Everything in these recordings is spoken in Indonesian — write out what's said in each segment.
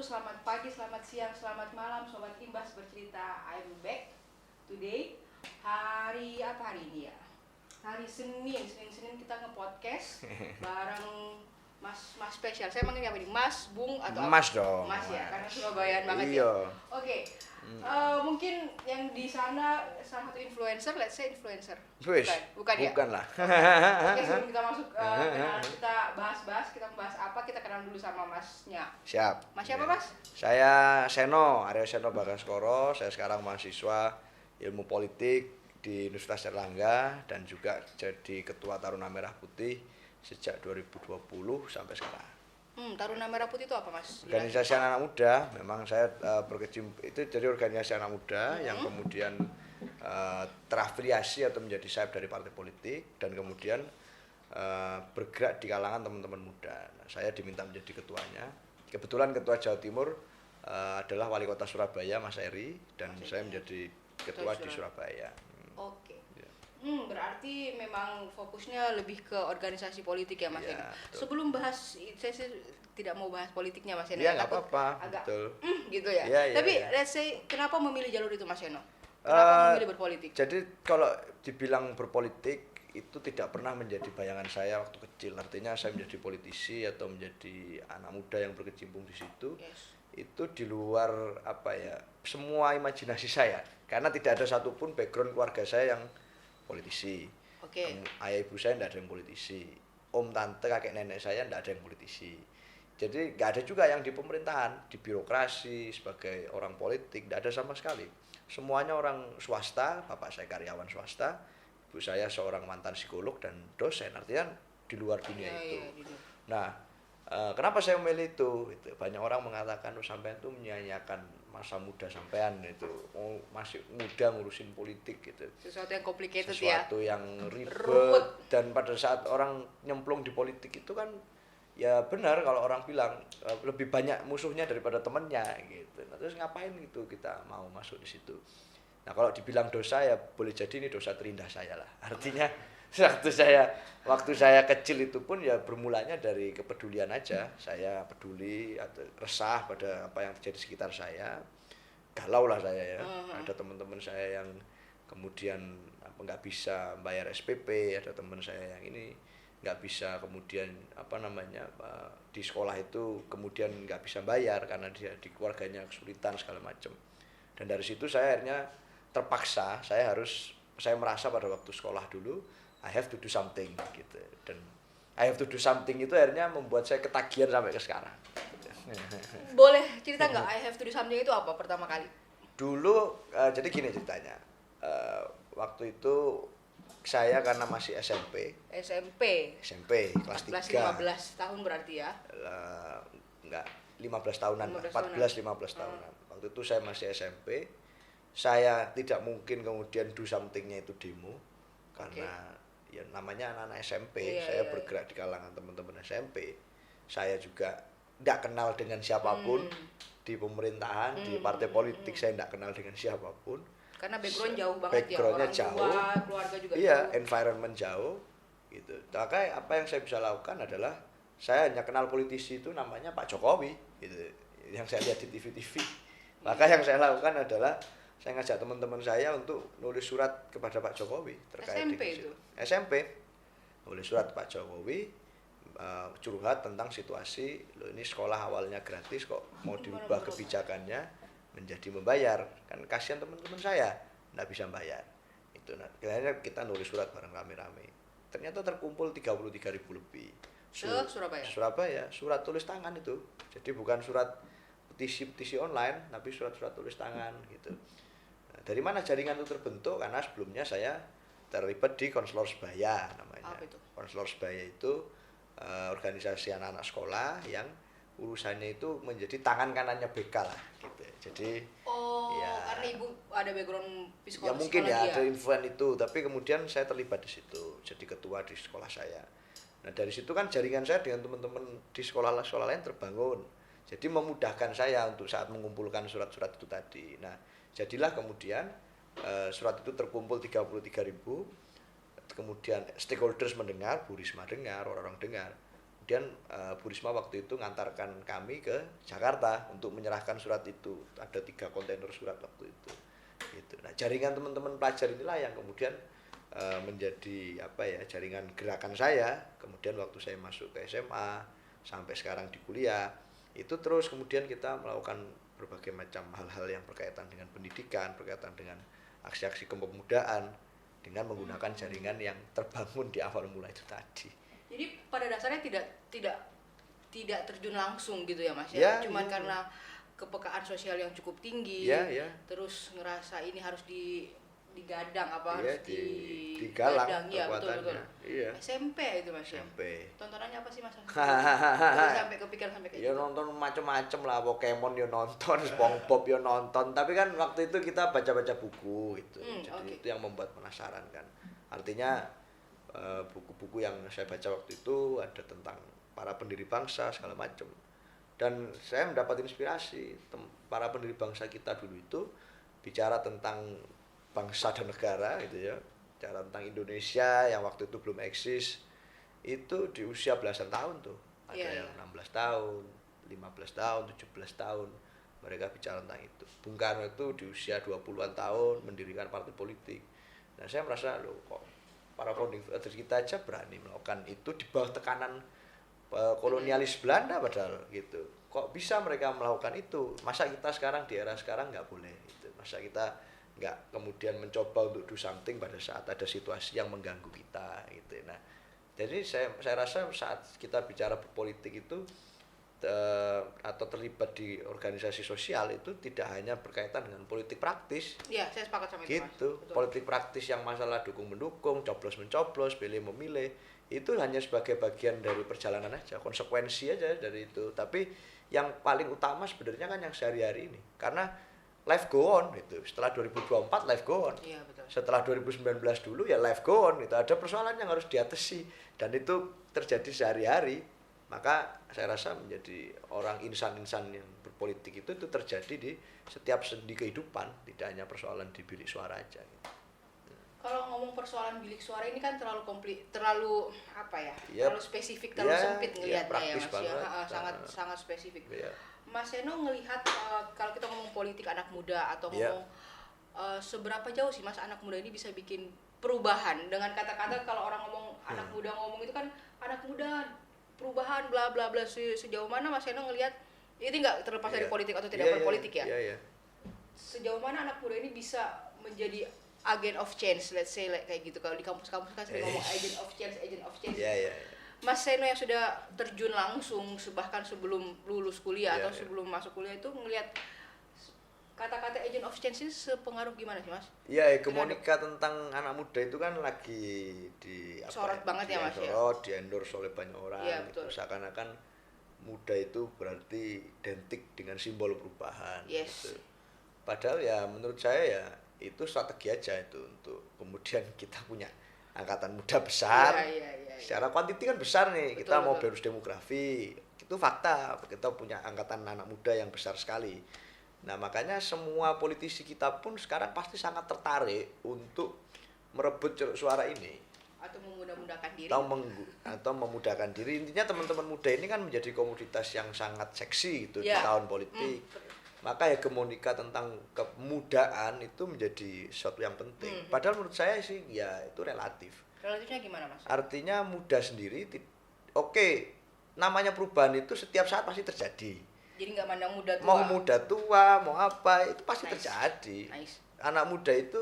selamat pagi, selamat siang, selamat malam Sobat Imbas bercerita. I'm back today. Hari apa hari ini ya? Hari Senin kita nge-podcast bareng Mas spesial. Saya manggilnya apa nih? Mas, Bung atau Mas apa? dong. Mas ya, karena Surabayaan banget iya. ya. Oke. Mungkin yang di sana salah satu influencer, let's say influencer. Bukan ya? Bukan lah. Oke, sebelum kita masuk kenalan, kita bahas-bahas, kita membahas apa, kita kenal dulu sama masnya. Siap. Mas siapa, Mas? Saya Seno, Aryo Seno Bagaskoro. Saya sekarang mahasiswa ilmu politik di Universitas Erlangga dan juga jadi ketua Taruna Merah Putih sejak 2020 sampai sekarang. Taruna Merah Putih itu apa, Mas? Organisasi anak muda, memang saya berkecimpung itu dari organisasi anak muda yang kemudian terafiliasi atau menjadi sayap dari partai politik dan kemudian bergerak di kalangan teman-teman muda. Nah, saya diminta menjadi ketuanya. Kebetulan ketua Jawa Timur adalah wali kota Surabaya, Mas Eri, dan saya menjadi ketua di Surabaya. Oke. Berarti memang fokusnya lebih ke organisasi politik ya, Mas Eri. Sebelum bahas, saya tidak mau bahas politiknya, Mas Eno. Iya, nggak apa-apa. Agak betul. Gitu ya. Tapi let's say, kenapa memilih jalur itu, Mas Eno? Kenapa memilih berpolitik? Jadi kalau dibilang berpolitik itu tidak pernah menjadi bayangan saya waktu kecil. Artinya saya menjadi politisi atau menjadi anak muda yang berkecimpung di situ. Itu di luar apa ya, semua imajinasi saya. Karena tidak ada satupun background keluarga saya yang politisi. Ayah ibu saya tidak ada yang politisi. Om tante kakek nenek saya tidak ada yang politisi. Jadi nggak ada juga yang di pemerintahan, di birokrasi sebagai orang politik, tidak ada sama sekali. Semuanya orang swasta, bapak saya karyawan swasta, ibu saya seorang mantan psikolog dan dosen, artinya di luar dunia itu. Nah, kenapa saya memilih itu? Banyak orang mengatakan sampean itu menyanyiakan masa muda sampean itu, masih muda ngurusin politik gitu. Sesuatu yang complicated sesuatu yang ribet. Dan pada saat orang nyemplung di politik itu kan ya benar kalau orang bilang lebih banyak musuhnya daripada temannya gitu. Nah, terus ngapain gitu kita mau masuk di situ? Nah, kalau dibilang dosa ya boleh jadi ini dosa terindah saya lah. Artinya waktu saya kecil itu pun ya bermulanya dari kepedulian aja. Saya peduli atau resah pada apa yang terjadi di sekitar saya. Galau lah saya ya. Ada teman-teman saya yang kemudian nggak bisa bayar SPP, ada teman saya yang ini nggak bisa kemudian di sekolah itu kemudian nggak bisa bayar karena dia di keluarganya kesulitan segala macam. Dan dari situ saya akhirnya terpaksa saya merasa pada waktu sekolah dulu I have to do something gitu, dan I have to do something itu akhirnya membuat saya ketagihan sampai ke sekarang. Boleh cerita nggak I have to do something itu apa pertama kali? Dulu jadi gini ceritanya, waktu itu saya karena masih SMP kelas 14-15 tahun berarti ya? Enggak, 15 tahunan, 14-15 tahunan. Waktu itu saya masih SMP, saya tidak mungkin kemudian do something-nya itu demo, karena ya namanya anak-anak SMP, saya bergerak di kalangan teman-teman SMP. Saya juga tidak kenal dengan siapapun di pemerintahan, di partai politik saya tidak kenal dengan siapapun. Karena background jauh banget background-nya ya, jauh, tua, keluarga juga jauh. Environment jauh gitu. Maka apa yang saya bisa lakukan adalah saya hanya kenal politisi itu namanya Pak Jokowi gitu, yang saya lihat di TV-TV. Maka yang saya lakukan adalah saya ngajak teman-teman saya untuk nulis surat kepada Pak Jokowi terkait SMP itu. SMP. Nulis surat Pak Jokowi, curhat tentang situasi, loh ini sekolah awalnya gratis kok mau diubah kebijakannya menjadi membayar. Kan kasihan teman-teman saya enggak bisa bayar. Itu akhirnya kita nulis surat bareng rame-rame. Ternyata terkumpul 33.000 lebih. Surabaya, surat tulis tangan itu. Jadi bukan surat petisi online, tapi surat-surat tulis tangan gitu. Nah, dari mana jaringan itu terbentuk? Karena sebelumnya saya terlibat di Konselor Sebaya namanya. Konselor Sebaya itu organisasi anak-anak sekolah yang urusannya itu menjadi tangan kanannya BK lah gitu. Jadi karena ibu ada background psikologi. Ya mungkin ya ada influence itu, tapi kemudian saya terlibat di situ, jadi ketua di sekolah saya. Nah, dari situ kan jaringan saya dengan teman-teman di sekolah-sekolah lain terbangun. Jadi memudahkan saya untuk saat mengumpulkan surat-surat itu tadi. Nah, jadilah kemudian surat itu terkumpul 33.000. Kemudian stakeholders mendengar, Bu Risma dengar, orang-orang dengar. kemudian Bu Risma waktu itu ngantarkan kami ke Jakarta untuk menyerahkan surat itu. Ada 3 kontainer surat waktu itu. Gitu. Nah, jaringan teman-teman pelajar inilah yang kemudian menjadi jaringan gerakan saya. Kemudian waktu saya masuk ke SMA sampai sekarang di kuliah, itu terus kemudian kita melakukan berbagai macam hal-hal yang berkaitan dengan pendidikan, berkaitan dengan aksi-aksi kepemudaan dengan menggunakan jaringan yang terbangun di awal mula itu tadi. Jadi pada dasarnya tidak terjun langsung gitu ya Mas ya, cuman karena kepekaan sosial yang cukup tinggi, terus ngerasa ini harus digadang harus digalang ya, betul. Iya. SMP itu Mas ya. SMP. Tontonannya apa sih Mas? Sampai kepikiran sampai kayak gitu. Nonton macem-macem lah, Pokemon nonton, SpongeBob nonton, tapi kan waktu itu kita baca-baca buku gitu. Jadi itu yang membuat penasaran kan. Artinya buku-buku yang saya baca waktu itu ada tentang para pendiri bangsa segala macam. Dan saya mendapat inspirasi para pendiri bangsa kita dulu itu bicara tentang bangsa dan negara gitu ya, bicara tentang Indonesia yang waktu itu belum eksis, itu di usia belasan tahun tuh, ada yang 16 tahun, 15 tahun, 17 tahun mereka bicara tentang itu. Bung Karno itu di usia 20-an tahun mendirikan partai politik. Nah, saya merasa loh kok para founding fathers kita aja berani melakukan itu di bawah tekanan kolonialis Belanda padahal gitu. Kok bisa mereka melakukan itu? Masa kita sekarang di era sekarang nggak boleh gitu. Masa kita nggak kemudian mencoba untuk do something pada saat ada situasi yang mengganggu kita gitu. Nah, jadi saya rasa saat kita bicara politik itu atau terlibat di organisasi sosial itu tidak hanya berkaitan dengan politik praktis. Iya, saya sepakat sama itu. Gitu. Politik praktis yang masalah dukung-mendukung, coblos-mencoblos, pilih-memilih, itu hanya sebagai bagian dari perjalanan aja, konsekuensi aja dari itu. Tapi yang paling utama sebenarnya kan yang sehari-hari ini. Karena life go on itu. Setelah 2024 life go on. Iya, betul. Setelah 2019 dulu ya life go on itu. Ada persoalan yang harus diatasi dan itu terjadi sehari-hari. Maka saya rasa menjadi orang insan-insan yang berpolitik itu terjadi di setiap sendi kehidupan, tidak hanya persoalan di bilik suara aja gitu. Kalau ngomong persoalan bilik suara ini kan terlalu terlalu spesifik, terlalu sempit ngelihatnya ya Mas ya. Sangat spesifik. Mas Seno ngelihat kalau kita ngomong politik anak muda atau ngomong seberapa jauh sih Mas anak muda ini bisa bikin perubahan dengan kata-kata kalau orang ngomong anak muda ngomong itu kan anak muda perubahan bla bla bla, sejauh mana Mas Seno ngelihat ini nggak terlepas dari politik atau tidak berpolitik ya? Sejauh mana anak muda ini bisa menjadi agent of change, let's say kayak gitu. Kalau di kampus-kampus kan sering ngomong agent of change. Mas Seno yang sudah terjun langsung bahkan sebelum lulus kuliah atau sebelum masuk kuliah itu ngelihat kata-kata agent of change ini sepengaruh gimana sih Mas? Iya, hegemonika tentang anak muda itu kan lagi sorot banget ya Mas ya. Di endorse oleh banyak orang. Iya, betul. Seakan-akan muda itu berarti identik dengan simbol perubahan. Yes. Gitu. Padahal ya menurut saya ya itu strategi aja itu untuk kemudian kita punya angkatan muda besar. Secara kuantiti kan besar nih. Betul, kita mau bonus demografi. Itu fakta. Kita punya angkatan anak muda yang besar sekali. Nah, makanya semua politisi kita pun sekarang pasti sangat tertarik untuk merebut ceruk suara ini atau memudah-mudahkan diri atau memudahkan diri. Intinya teman-teman muda ini kan menjadi komoditas yang sangat seksi gitu di tahun politik. Maka hegemonika tentang kemudaan itu menjadi sesuatu yang penting. Padahal menurut saya sih ya itu relatif. Relatifnya gimana Mas? Artinya muda sendiri namanya perubahan itu setiap saat pasti terjadi. Jadi nggak mandang muda tua. Mau muda tua, mau apa, itu pasti terjadi. Anak muda itu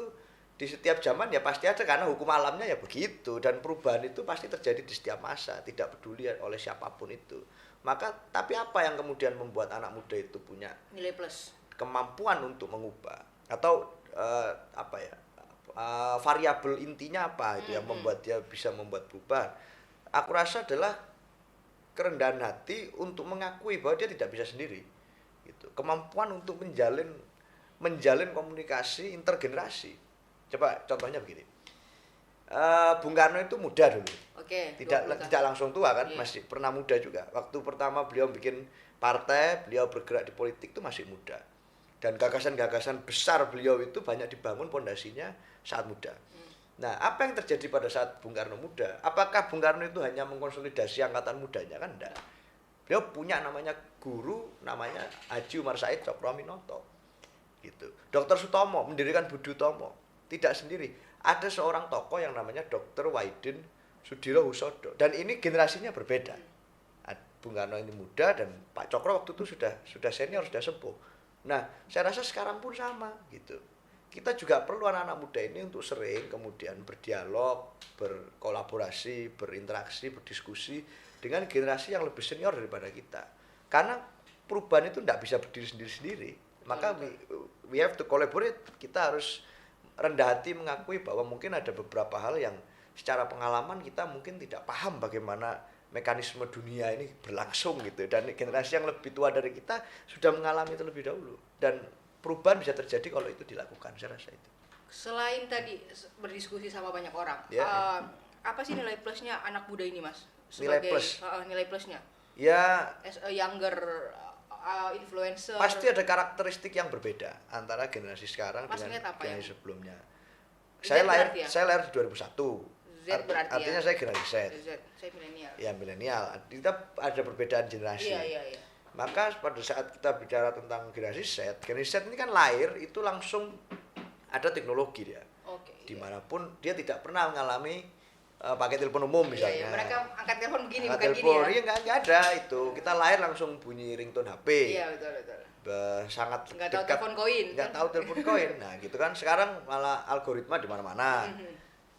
di setiap zaman ya pasti ada karena hukum alamnya ya begitu. Dan perubahan itu pasti terjadi di setiap masa, tidak peduli oleh siapapun itu. Maka tapi apa yang kemudian membuat anak muda itu punya nilai plus, kemampuan untuk mengubah atau variabel intinya apa itu yang membuat dia bisa membuat perubahan? Aku rasa adalah kerendahan hati untuk mengakui bahwa dia tidak bisa sendiri. Gitu. Kemampuan untuk menjalin komunikasi intergenerasi. Coba contohnya begini. Bung Karno itu muda dulu. Tidak langsung tua kan, masih pernah muda juga. Waktu pertama beliau bikin partai, beliau bergerak di politik itu masih muda. Dan gagasan-gagasan besar beliau itu banyak dibangun pondasinya saat muda. Nah, apa yang terjadi pada saat Bung Karno muda? Apakah Bung Karno itu hanya mengkonsolidasi angkatan mudanya? Kan enggak. Beliau punya namanya guru, namanya Haji Umar Said Cokroaminoto. Gitu. Dr. Sutomo mendirikan Budi Utomo. Tidak sendiri. Ada seorang tokoh yang namanya Dr. Wahidin Sudiro Husodo. Dan ini generasinya berbeda. Bung Karno ini muda dan Pak Cokro waktu itu sudah senior, sudah sepuh. Nah, saya rasa sekarang pun sama gitu. Kita juga perlu anak-anak muda ini untuk sering kemudian berdialog, berkolaborasi, berinteraksi, berdiskusi dengan generasi yang lebih senior daripada kita. Karena perubahan itu tidak bisa berdiri sendiri-sendiri. Maka we have to collaborate. Kita harus rendah hati mengakui bahwa mungkin ada beberapa hal yang secara pengalaman kita mungkin tidak paham bagaimana mekanisme dunia ini berlangsung gitu. Dan generasi yang lebih tua dari kita sudah mengalami itu lebih dahulu. Dan perubahan bisa terjadi kalau itu dilakukan, saya rasa itu. Selain tadi berdiskusi sama banyak orang, apa sih nilai plusnya anak muda ini, Mas? Nilai plus? Nilai plusnya? Ya, as a younger influencer. Pasti ada karakteristik yang berbeda antara generasi sekarang Mas dengan generasi yang sebelumnya. Z Saya lahir di 2001. Berarti artinya saya generasi Z. Saya milenial. Ya, milenial. Kita ada perbedaan generasi. Iya. Maka pada saat kita bicara tentang generasi Z ini kan lahir itu langsung ada teknologi dia. Dimanapun dia tidak pernah mengalami pakai telepon umum misalnya. Iya, mereka angkat telepon begini, angkat bukan telepon, gini ya? Iya, nggak ada itu. Kita lahir langsung bunyi ringtone HP. Iya, betul. Sangat nggak tahu telepon koin. Nggak tahu telepon koin. Nah, gitu kan. Sekarang malah algoritma di mana-mana.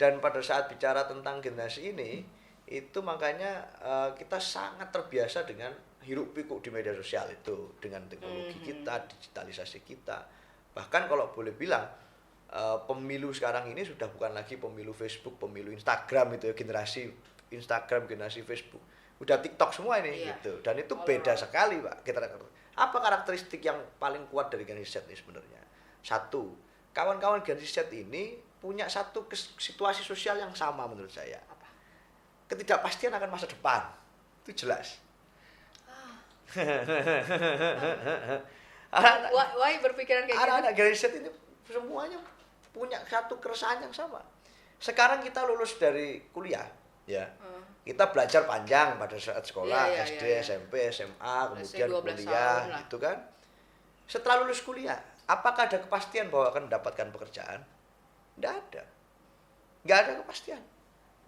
Dan pada saat bicara tentang generasi ini, itu makanya kita sangat terbiasa dengan hiruk pikuk di media sosial itu, dengan teknologi kita, digitalisasi kita. Bahkan kalau boleh bilang pemilu sekarang ini sudah bukan lagi pemilu Facebook, pemilu Instagram itu ya, generasi Instagram, generasi Facebook. Udah TikTok semua ini gitu. Dan itu beda sekali, Pak. Apa karakteristik yang paling kuat dari generasi Z ini sebenarnya? Satu, kawan-kawan generasi Z ini punya satu situasi sosial yang sama menurut saya. Apa? Ketidakpastian akan masa depan. Itu jelas. Why berpikiran kayak gitu? Anak-anak generasi Z ini semuanya punya satu keresahan yang sama. Sekarang kita lulus dari kuliah, ya. Kita belajar panjang pada saat sekolah, SD, SMP, SMA, kemudian kuliah, gitu kan. Setelah lulus kuliah, apakah ada kepastian bahwa akan mendapatkan pekerjaan? Tidak ada. Nggak ada kepastian.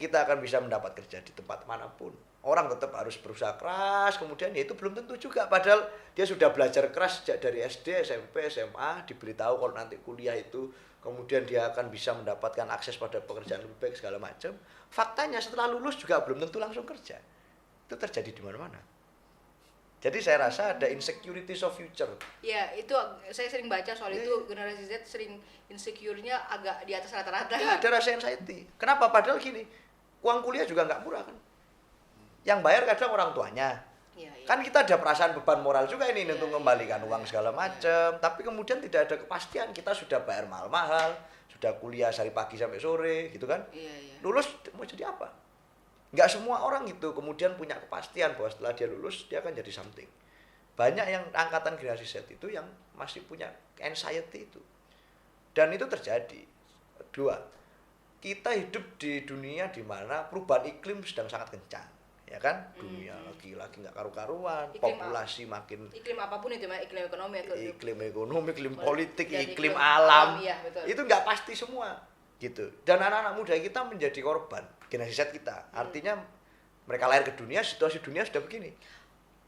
Kita akan bisa mendapat kerja di tempat manapun. Orang tetap harus berusaha keras, kemudian ya itu belum tentu juga. Padahal dia sudah belajar keras sejak dari SD, SMP, SMA, diberitahu kalau nanti kuliah itu, kemudian dia akan bisa mendapatkan akses pada pekerjaan lebih baik segala macam. Faktanya setelah lulus juga belum tentu langsung kerja. Itu terjadi di mana-mana. Jadi saya rasa ada insecurities of future. Ya, itu saya sering baca soal itu, generasi Z sering insecure-nya agak di atas rata-rata. Ya, ada rasa anxiety. Kenapa? Padahal gini, uang kuliah juga nggak murah kan. Yang bayar kadang orang tuanya. Kan kita ada perasaan beban moral juga ini untuk mengembalikan uang segala macam. Tapi kemudian tidak ada kepastian. Kita sudah bayar mahal-mahal, sudah kuliah dari pagi sampai sore, gitu kan. Lulus mau jadi apa? Nggak semua orang gitu kemudian punya kepastian bahwa setelah dia lulus dia akan jadi something. Banyak yang angkatan generasi Z itu yang masih punya anxiety itu. Dan itu terjadi. Dua, kita hidup di dunia di mana perubahan iklim sedang sangat kencang. Ya kan? Dunia lagi nggak karu-karuan, populasi makin... Iklim apapun itu, iklim ekonomi atau iklim ekonomi, iklim politik, iklim alam. Ya, betul. Itu nggak pasti semua. Gitu. Dan anak-anak muda kita menjadi korban generasi Z kita. Artinya mereka lahir ke dunia, situasi dunia sudah begini.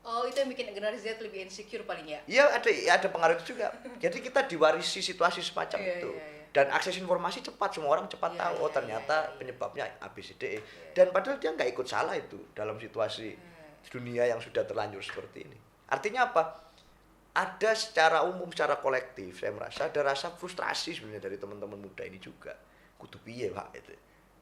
Oh, itu yang bikin generasi Z lebih insecure paling ya? Iya, ada pengaruh itu juga. Jadi kita diwarisi situasi semacam itu. Dan akses informasi cepat, semua orang cepat tahu. Ternyata penyebabnya ABCDE. Dan padahal dia nggak ikut salah itu dalam situasi dunia yang sudah terlanjur seperti ini. Artinya apa? Ada secara umum, secara kolektif, saya merasa ada rasa frustrasi sebenarnya dari teman-teman muda ini juga. Kudu piye Pak itu.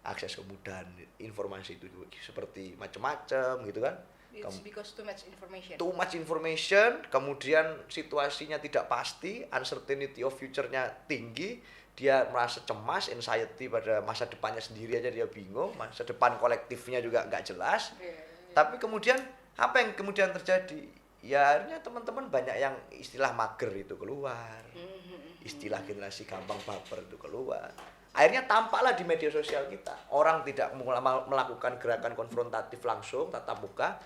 Akses kemudahan informasi itu seperti macam-macam gitu kan. It's because too much information. Too much information, kemudian situasinya tidak pasti, uncertainty of future-nya tinggi, dia merasa cemas, anxiety pada masa depannya sendiri aja dia bingung, masa depan kolektifnya juga nggak jelas. Tapi kemudian apa yang kemudian terjadi? Ya akhirnya teman-teman banyak yang istilah mager itu keluar, istilah generasi gampang baper itu keluar. Akhirnya tampaklah di media sosial kita. Orang tidak melakukan gerakan konfrontatif langsung, tatap muka.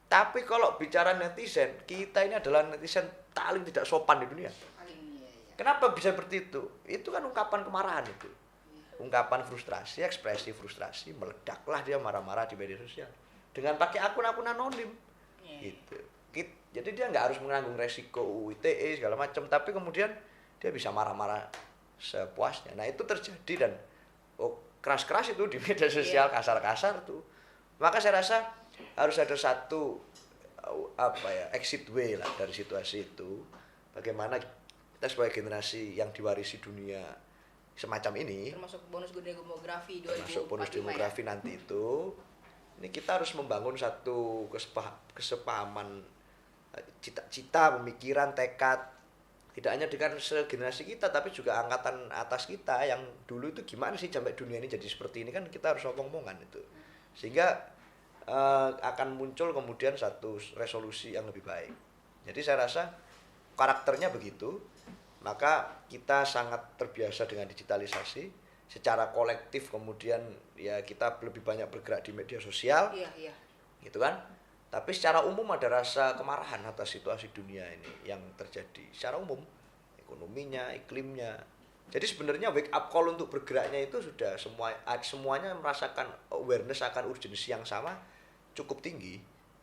Tapi kalau bicara netizen, kita ini adalah netizen paling tidak sopan di dunia. Kenapa bisa seperti itu? Itu kan ungkapan kemarahan itu. Ungkapan frustrasi, ekspresi frustrasi, meledaklah dia marah-marah di media sosial. Dengan pakai akun-akun anonim. Gitu. Jadi dia nggak harus menanggung resiko UITE segala macam, tapi kemudian dia bisa marah-marah sepuasnya. Nah itu terjadi dan keras-keras itu di media sosial, kasar-kasar tuh. Maka saya rasa harus ada satu exit way lah dari situasi itu. Bagaimana kita sebagai generasi yang diwarisi dunia semacam ini, termasuk bonus demografi 2045 termasuk bonus demografi nanti itu, ini kita harus membangun satu kesepahaman, cita-cita, pemikiran, tekad, tidak hanya dengan segenerasi kita tapi juga angkatan atas kita yang dulu itu gimana sih sampai dunia ini jadi seperti ini, kan kita harus omong-omongan itu, sehingga akan muncul kemudian satu resolusi yang lebih baik. Jadi saya rasa karakternya begitu, maka kita sangat terbiasa dengan digitalisasi secara kolektif, kemudian ya kita lebih banyak bergerak di media sosial, gitu kan. Tapi secara umum ada rasa kemarahan atas situasi dunia ini yang terjadi secara umum, ekonominya, iklimnya. Jadi sebenarnya wake up call untuk bergeraknya itu sudah semuanya merasakan awareness akan urgensi yang sama cukup tinggi.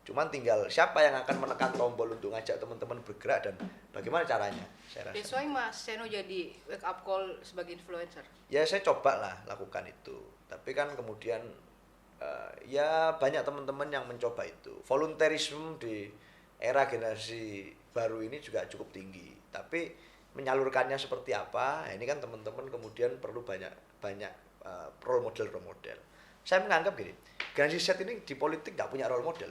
Cuman tinggal siapa yang akan menekan tombol untuk ngajak teman-teman bergerak dan bagaimana caranya, saya rasa. That's why Mas Seno jadi wake up call sebagai influencer. Ya saya coba lah lakukan itu. Tapi kan kemudian ya banyak teman-teman yang mencoba itu. Volunteerisme di era generasi baru ini juga cukup tinggi. Tapi menyalurkannya seperti apa? Ini kan teman-teman kemudian perlu banyak role model. Saya menganggap gini, generasi Z ini di politik nggak punya role model.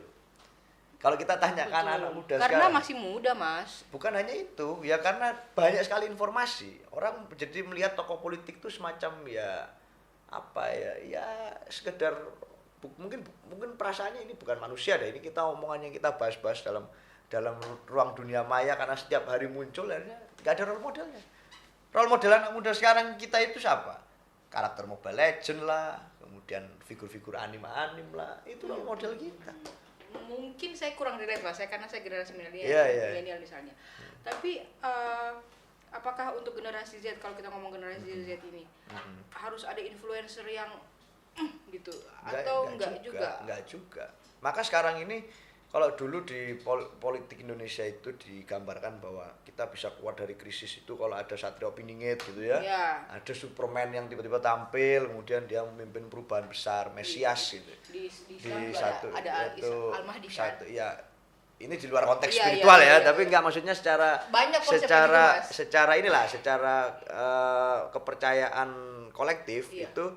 Kalau kita tanyakan anak muda karena sekarang, masih muda Mas. Bukan hanya itu, ya karena banyak sekali informasi. Orang jadi melihat tokoh politik itu semacam ya sekedar mungkin perasaannya ini bukan manusia deh. Ini kita omongannya kita bahas-bahas dalam ruang dunia maya karena setiap hari muncul, akhirnya nggak ada role modelnya. Role model anak muda sekarang kita itu siapa? Karakter Mobile Legend lah, kemudian figur-figur anime lah, itu role model kita. Mungkin saya kurang relate Mas, karena saya generasi milenial misalnya. Tapi apakah untuk generasi Z, kalau kita ngomong generasi Z ini harus ada influencer yang gitu atau enggak juga? Enggak juga. Maka sekarang ini kalau dulu di politik Indonesia itu digambarkan bahwa kita bisa keluar dari krisis itu kalau ada Satrio Piningit gitu ya. Ada Superman yang tiba-tiba tampil, kemudian dia memimpin perubahan besar, Mesias gitu. Di satu ada Al-Mahdi satu ya. Ini di luar konteks spiritual tapi enggak maksudnya secara kepercayaan kolektif itu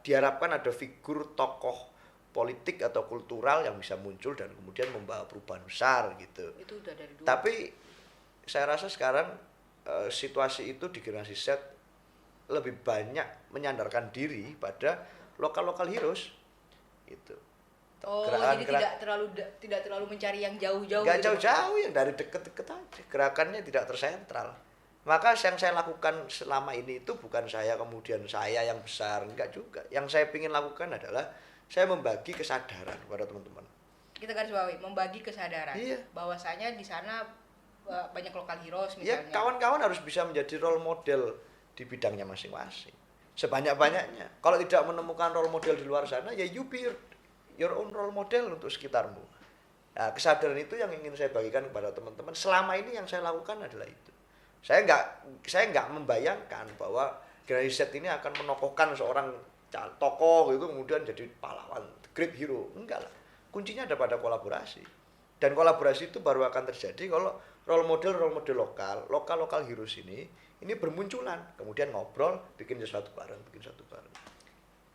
diharapkan ada figur tokoh politik atau kultural yang bisa muncul dan kemudian membawa perubahan besar gitu. Itu udah dari dulu. Tapi saya rasa sekarang situasi itu di generasi Z lebih banyak menyandarkan diri pada lokal heroes gitu. Jadi tidak terlalu mencari yang jauh-jauh. Nggak jauh-jauh, yang dari deket-deket aja. Gerakannya tidak tersentral. Maka yang saya lakukan selama ini itu bukan saya yang besar, enggak juga. Yang saya ingin lakukan adalah saya membagi kesadaran kepada teman-teman. Kita garis bawahi, membagi kesadaran. Iya. Bahwasanya di sana banyak lokal heroes misalnya. Ya, kawan-kawan harus bisa menjadi role model di bidangnya masing-masing. Sebanyak-banyaknya. Kalau tidak menemukan role model di luar sana, ya you be your own role model untuk sekitarmu. Nah, kesadaran itu yang ingin saya bagikan kepada teman-teman. Selama ini yang saya lakukan adalah itu. Saya enggak membayangkan bahwa generasi Z ini akan menokohkan seorang tokoh gitu kemudian jadi pahlawan, great hero. Enggak lah. Kuncinya ada pada kolaborasi. Dan kolaborasi itu baru akan terjadi kalau role model lokal heroes ini bermunculan, kemudian ngobrol, bikin sesuatu bareng.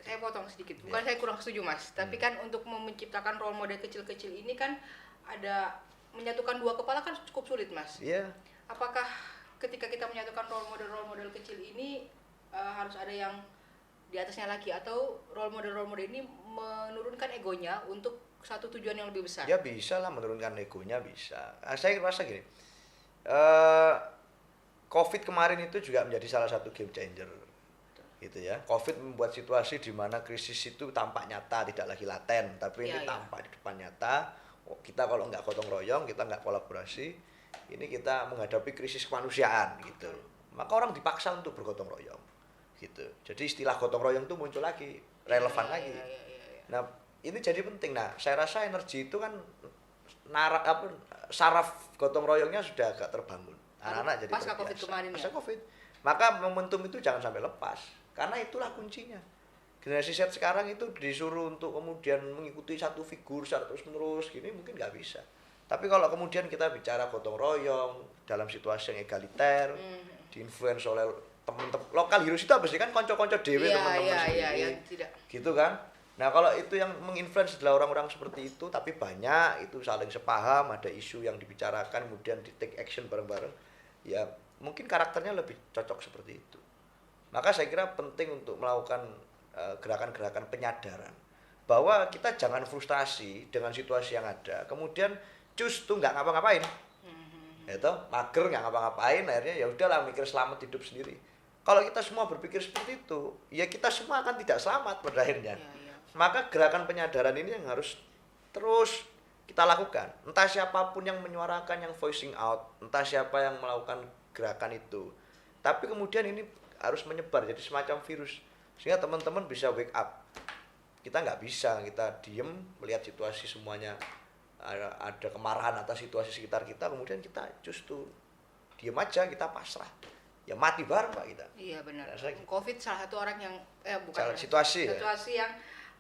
Saya potong sedikit. Bukan saya kurang setuju, Mas, tapi kan untuk menciptakan role model kecil-kecil ini kan ada menyatukan dua kepala kan cukup sulit, Mas. Iya. Apakah ketika kita menyatukan role model kecil ini harus ada yang di atasnya lagi atau role model ini menurunkan egonya untuk satu tujuan yang lebih besar? Ya bisa lah menurunkan egonya, bisa. Saya rasa gini, COVID kemarin itu juga menjadi salah satu game changer. gitu ya. Covid membuat situasi di mana krisis itu tampak nyata, tidak lagi laten, tapi ini tampak di depan nyata. Kita kalau nggak gotong royong, kita nggak kolaborasi, ini kita menghadapi krisis kemanusiaan gitu. Maka orang dipaksa untuk bergotong royong gitu. Jadi istilah gotong royong itu muncul lagi, relevan lagi. Nah, ini jadi penting. Nah, saya rasa energi itu kan saraf gotong royongnya sudah agak terbangun. Anak-anak jadi pasca Covid kemarin pasca Covid. Maka momentum itu jangan sampai lepas. Karena itulah kuncinya. Generasi Z sekarang itu disuruh untuk kemudian mengikuti satu figur terus-menerus gini mungkin nggak bisa. Tapi kalau kemudian kita bicara gotong royong dalam situasi yang egaliter, diinfluence oleh teman-teman lokal heroes itu apa sih kan konco-konco dewe teman-teman sendiri. Gitu kan? Nah, kalau itu yang menginfluence adalah orang-orang seperti itu tapi banyak itu saling sepaham, ada isu yang dibicarakan kemudian di take action bareng-bareng. Ya, mungkin karakternya lebih cocok seperti itu. Maka saya kira penting untuk melakukan gerakan-gerakan penyadaran bahwa kita jangan frustasi dengan situasi yang ada. Kemudian cus tuh nggak ngapa-ngapain. Itu mager nggak ngapa-ngapain akhirnya ya udahlah mikir selamat hidup sendiri. Kalau kita semua berpikir seperti itu, ya kita semua akan tidak selamat pada akhirnya. Maka gerakan penyadaran ini yang harus terus kita lakukan. Entah siapapun yang menyuarakan, yang voicing out, entah siapa yang melakukan gerakan itu. Tapi kemudian ini harus menyebar jadi semacam virus. Sehingga teman-teman bisa wake up. Kita nggak bisa, kita diem melihat situasi semuanya ada kemarahan atas situasi sekitar kita, kemudian kita justru diem aja, kita pasrah. Ya mati bareng Pak kita. Iya benar. Covid salah satu orang yang situasi yang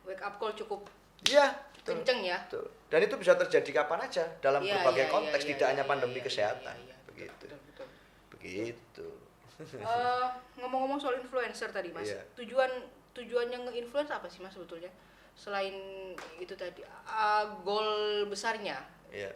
wake up call cukup kenceng ya. Betul. Dan itu bisa terjadi kapan aja dalam berbagai konteks, tidak hanya pandemi kesehatan. Begitu. Betul. Begitu. Ngomong-ngomong soal influencer tadi Mas, tujuannya nge-influence apa sih Mas sebetulnya? Selain itu tadi, goal besarnya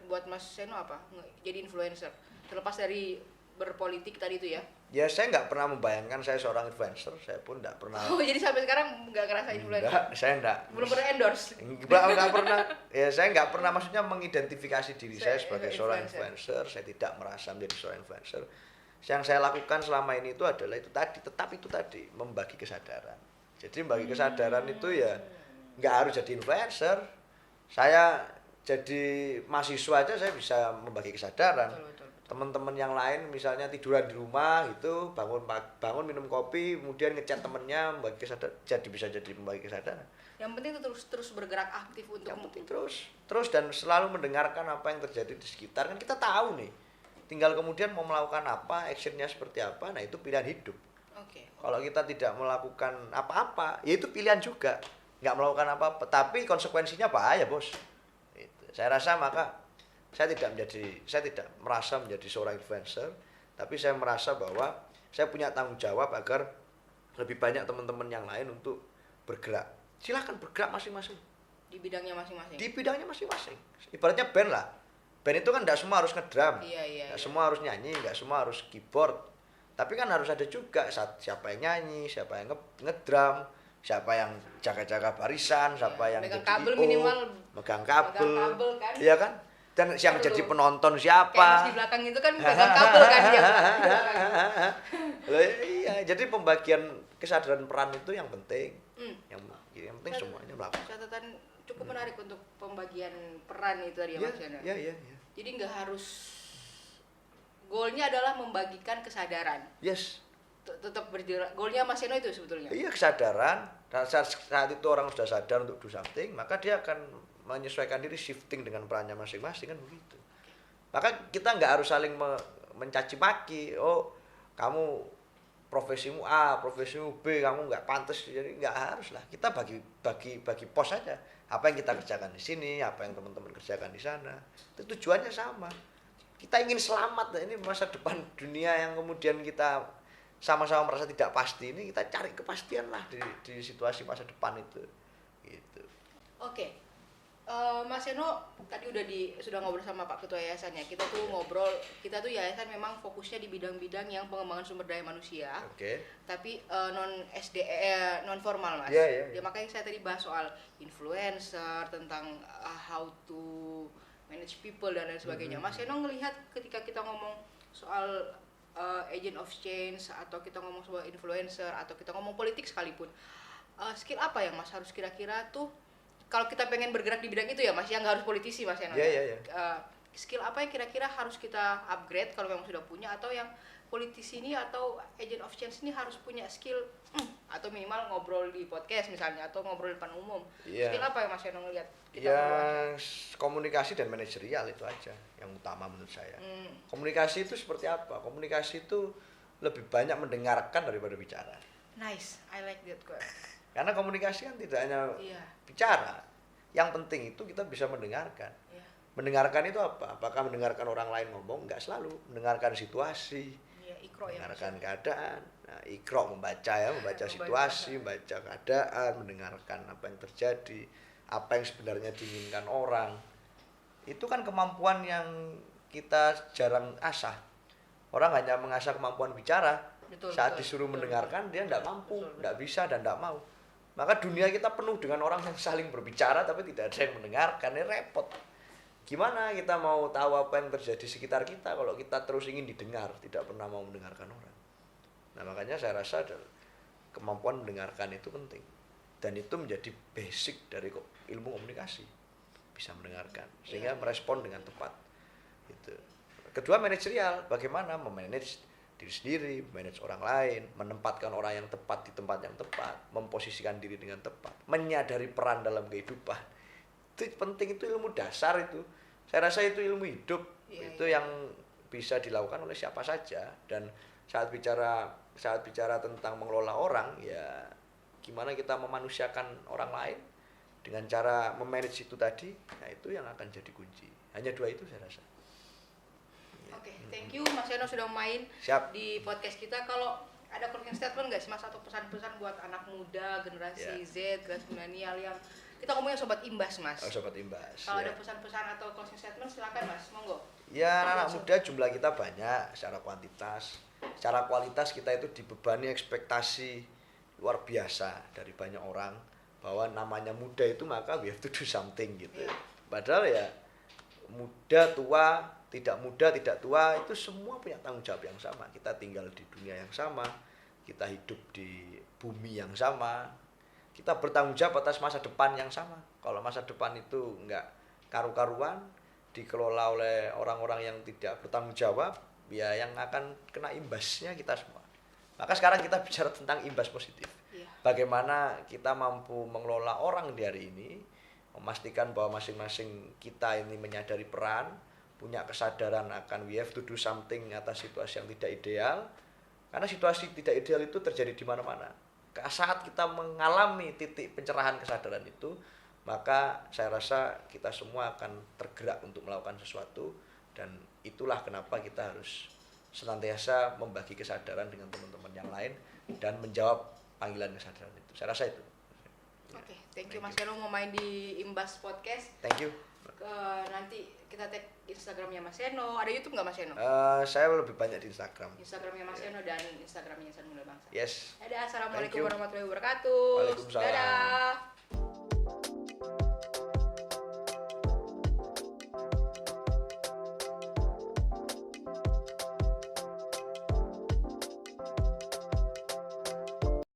buat Mas Seno apa? Jadi influencer. Terlepas dari berpolitik tadi itu ya? Ya saya nggak pernah membayangkan saya seorang influencer, saya pun nggak pernah. Oh jadi sampai sekarang nggak ngerasa influencer? Enggak, saya nggak. Belum pernah endorse? Nggak pernah. Ya saya nggak pernah maksudnya mengidentifikasi diri saya sebagai seorang influencer. Saya tidak merasa menjadi seorang influencer. Yang saya lakukan selama ini itu adalah itu tadi membagi kesadaran. Jadi membagi kesadaran itu ya nggak harus jadi influencer. Saya jadi mahasiswa aja saya bisa membagi kesadaran. Betul. Teman-teman yang lain misalnya tiduran di rumah gitu, bangun minum kopi, kemudian ngechat temennya membagi kesadaran, bisa jadi membagi kesadaran. Yang penting itu terus bergerak aktif untuk yang penting terus dan selalu mendengarkan apa yang terjadi di sekitar, kan kita tahu nih. Tinggal kemudian mau melakukan apa, actionnya seperti apa, nah itu pilihan hidup. Kalau kita tidak melakukan apa-apa, ya itu pilihan juga. Nggak melakukan apa-apa, tapi konsekuensinya bahaya bos. Itu. Saya rasa maka saya tidak merasa menjadi seorang influencer, tapi saya merasa bahwa saya punya tanggung jawab agar lebih banyak teman-teman yang lain untuk bergerak. Silakan bergerak masing-masing. Di bidangnya masing-masing. Di bidangnya masing-masing. Ibaratnya band lah. Band itu kan tidak semua harus ngedrum, tidak semua harus nyanyi, nggak semua harus keyboard. Tapi kan harus ada juga siapa yang nyanyi, siapa yang ngedrum, siapa yang jaga-jaga barisan, siapa yang megang kabel minimal, megang kabel kan? Iya kan? Dan yang jadi penonton siapa? Kayak Mas di belakang itu kan megang kabel kan dia. Iya, jadi pembagian kesadaran peran itu yang penting. Yang penting semuanya melakukan. Catatan cukup menarik untuk pembagian peran itu tadi ya Mas Yana. Iya. Jadi nggak harus goalnya adalah membagikan kesadaran. Yes. Tetap bergerak. Goalnya Mas Seno itu sebetulnya. Iya, kesadaran. Dan saat itu orang sudah sadar untuk do something, maka dia akan menyesuaikan diri, shifting dengan perannya masing-masing kan begitu. Maka kita nggak harus saling mencaci maki. Oh, kamu profesimu A, profesimu B, kamu nggak pantas. Jadi nggak harus lah. Kita bagi pos saja. Apa yang kita kerjakan di sini, apa yang teman-teman kerjakan di sana. Itu tujuannya sama. Kita ingin selamat. Ini masa depan dunia yang kemudian kita sama-sama merasa tidak pasti. Ini kita cari kepastian lah di situasi masa depan itu. Gitu. Oke. Mas Seno tadi sudah ngobrol sama Pak Ketua Yayasan ya. Kita tuh yayasan memang fokusnya di bidang-bidang yang pengembangan sumber daya manusia. Tapi non formal Mas. Ya makanya saya tadi bahas soal influencer, tentang how to manage people dan lain sebagainya. Mas Seno ngelihat ketika kita ngomong soal agent of change, atau kita ngomong sebuah influencer, atau kita ngomong politik sekalipun, skill apa yang Mas harus kira-kira tuh kalau kita pengen bergerak di bidang itu ya Mas, yang nggak harus politisi Mas ya? Skill apa yang kira-kira harus kita upgrade kalau memang sudah punya, atau yang politisi ini atau agent of change ini harus punya skill atau minimal ngobrol di podcast misalnya, atau ngobrol di depan umum. Skill apa yang Mas Yono ngeliat? Komunikasi dan manajerial itu aja yang utama menurut saya. Komunikasi itu seperti apa? Komunikasi itu lebih banyak mendengarkan daripada bicara. Nice, I like that quote. Karena komunikasi kan tidak hanya bicara, yang penting itu kita bisa mendengarkan. Mendengarkan itu apa? Apakah mendengarkan orang lain ngomong? Enggak selalu. Mendengarkan situasi, mendengarkan keadaan. Nah, ikro membaca situasi, membaca keadaan, mendengarkan apa yang terjadi, apa yang sebenarnya diinginkan orang. Itu kan kemampuan yang kita jarang asah. Orang hanya mengasah kemampuan bicara, saat disuruh mendengarkan dia tidak mampu, tidak bisa dan tidak mau. Maka dunia kita penuh dengan orang yang saling berbicara tapi tidak ada yang mendengarkan, ini repot. Gimana kita mau tahu apa yang terjadi di sekitar kita kalau kita terus ingin didengar, tidak pernah mau mendengarkan orang. Nah, makanya saya rasa kemampuan mendengarkan itu penting. Dan itu menjadi basic dari ilmu komunikasi. Bisa mendengarkan, sehingga merespon dengan tepat. Gitu. Kedua, manajerial. Bagaimana memanage diri sendiri, manage orang lain, menempatkan orang yang tepat di tempat yang tepat, memposisikan diri dengan tepat, menyadari peran dalam kehidupan. Itu penting, itu ilmu dasar itu. Saya rasa itu ilmu hidup. Itu yang bisa dilakukan oleh siapa saja. Dan saat bicara tentang mengelola orang, ya gimana kita memanusiakan orang lain dengan cara memanage itu tadi, nah itu yang akan jadi kunci. Hanya dua itu saya rasa. Oke, thank you Mas Yono sudah main di podcast kita. Kalau ada closing statement nggak sih Mas, atau pesan-pesan buat anak muda, generasi Z, generasi milenial yang kita ngomongnya sobat imbas Mas. Sobat imbas. Kalau ada pesan-pesan atau closing statement silakan Mas, monggo. Ya, anak muda jumlah kita banyak secara kuantitas. Secara kualitas kita itu dibebani ekspektasi luar biasa dari banyak orang bahwa namanya muda itu maka we have to do something gitu. Padahal ya muda, tua, tidak muda, tidak tua itu semua punya tanggung jawab yang sama. Kita tinggal di dunia yang sama, kita hidup di bumi yang sama, kita bertanggung jawab atas masa depan yang sama. Kalau masa depan itu enggak karu-karuan, dikelola oleh orang-orang yang tidak bertanggung jawab, ya yang akan kena imbasnya kita semua. Maka sekarang kita bicara tentang imbas positif. Bagaimana kita mampu mengelola orang di hari ini, memastikan bahwa masing-masing kita ini menyadari peran, punya kesadaran akan we have to do something atas situasi yang tidak ideal. Karena situasi tidak ideal itu terjadi di mana-mana. Saat kita mengalami titik pencerahan kesadaran itu, maka saya rasa kita semua akan tergerak untuk melakukan sesuatu, dan itulah kenapa kita harus senantiasa membagi kesadaran dengan teman-teman yang lain dan menjawab panggilan kesadaran itu. Saya rasa itu. Oke, thank you Mas Yono mau main di Imbas Podcast. Thank you. Nanti kita tag Instagramnya Mas Yono. Ada YouTube nggak Mas Yono? Saya lebih banyak di Instagram. Instagramnya Mas Yono dan Instagramnya Insan Muda Bangsa. Yes. Dadah, assalamualaikum warahmatullahi wabarakatuh. Waalaikumsalam. Dadah.